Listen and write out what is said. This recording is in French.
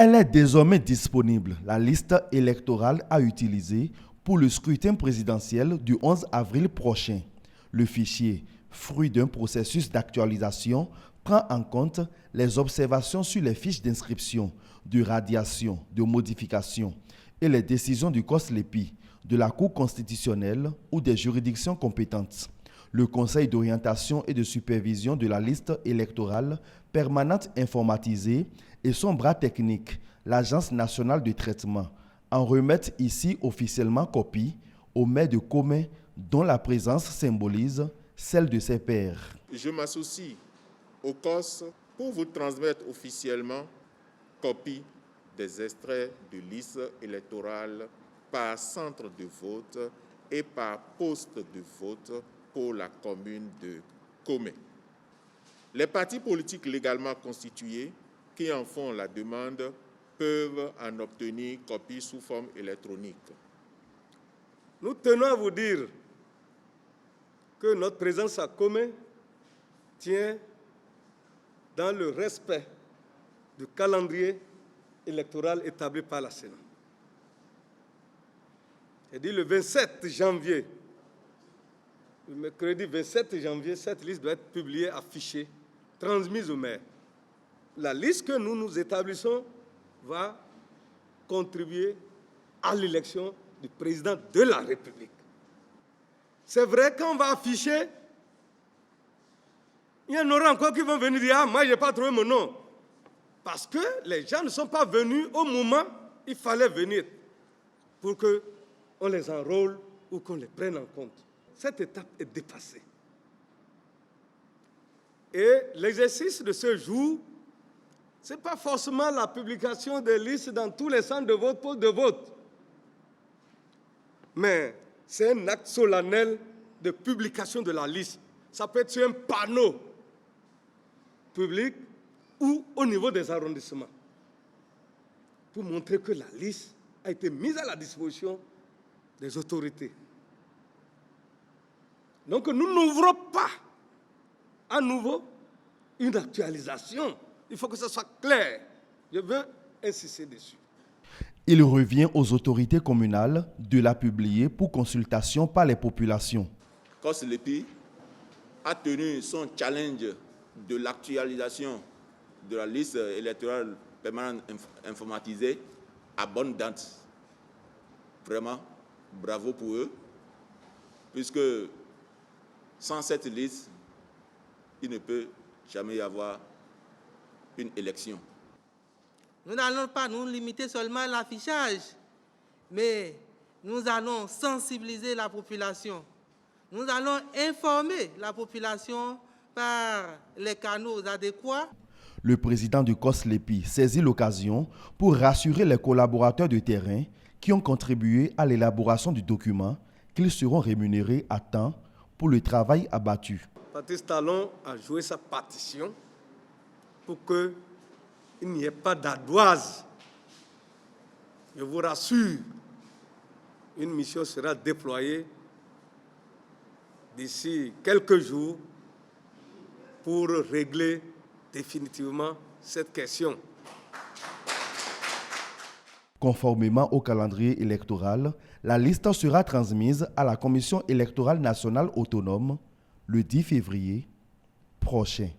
Elle est désormais disponible, la liste électorale à utiliser pour le scrutin présidentiel du 11 avril prochain. Le fichier, fruit d'un processus d'actualisation, prend en compte les observations sur les fiches d'inscription, de radiation, de modification et les décisions du COSLEPI, de la Cour constitutionnelle ou des juridictions compétentes. Le Conseil d'orientation et de supervision de la liste électorale permanente informatisée et son bras technique, l'Agence nationale de traitement, en remettent ici officiellement copie au maire de Commet dont la présence symbolise celle de ses pairs. Je m'associe au COS pour vous transmettre officiellement copie des extraits de liste électorale par centre de vote et par poste de vote pour la commune de Commet. Les partis politiques légalement constitués qui en font la demande peuvent en obtenir copie sous forme électronique. Nous tenons à vous dire que notre présence à Commet tient dans le respect du calendrier électoral établi par la Sénat. J'ai dit le 27 janvier, le mercredi 27 janvier, cette liste doit être publiée, affichée, transmise au maire. La liste que nous établissons va contribuer à l'élection du président de la République. C'est vrai qu'on va afficher, il y en aura encore qui vont venir dire « Ah, moi, je n'ai pas trouvé mon nom ». Parce que les gens ne sont pas venus au moment où il fallait venir pour qu'on les enrôle ou qu'on les prenne en compte. Cette étape est dépassée. Et l'exercice de ce jour, ce n'est pas forcément la publication des listes dans tous les centres de vote, postes de vote. Mais c'est un acte solennel de publication de la liste. Ça peut être sur un panneau public ou au niveau des arrondissements, pour montrer que la liste a été mise à la disposition des autorités. Donc nous n'ouvrons pas à nouveau une actualisation. Il faut que ce soit clair. Je veux insister dessus. Il revient aux autorités communales de la publier pour consultation par les populations. COSLEPI a tenu son challenge de l'actualisation de la liste électorale permanente informatisée à bonne date. Vraiment, bravo pour eux, puisque sans cette liste, il ne peut jamais y avoir une élection. Nous n'allons pas nous limiter seulement à l'affichage, mais nous allons sensibiliser la population. Nous allons informer la population par les canaux adéquats. Le président du COSLEPI saisit l'occasion pour rassurer les collaborateurs de terrain qui ont contribué à l'élaboration du document qu'ils seront rémunérés à temps pour le travail abattu. Patrice Talon a joué sa partition pour qu'il n'y ait pas d'ardoise. Je vous rassure, une mission sera déployée d'ici quelques jours pour régler définitivement cette question. Conformément au calendrier électoral, la liste sera transmise à la Commission électorale nationale autonome le 10 février prochain.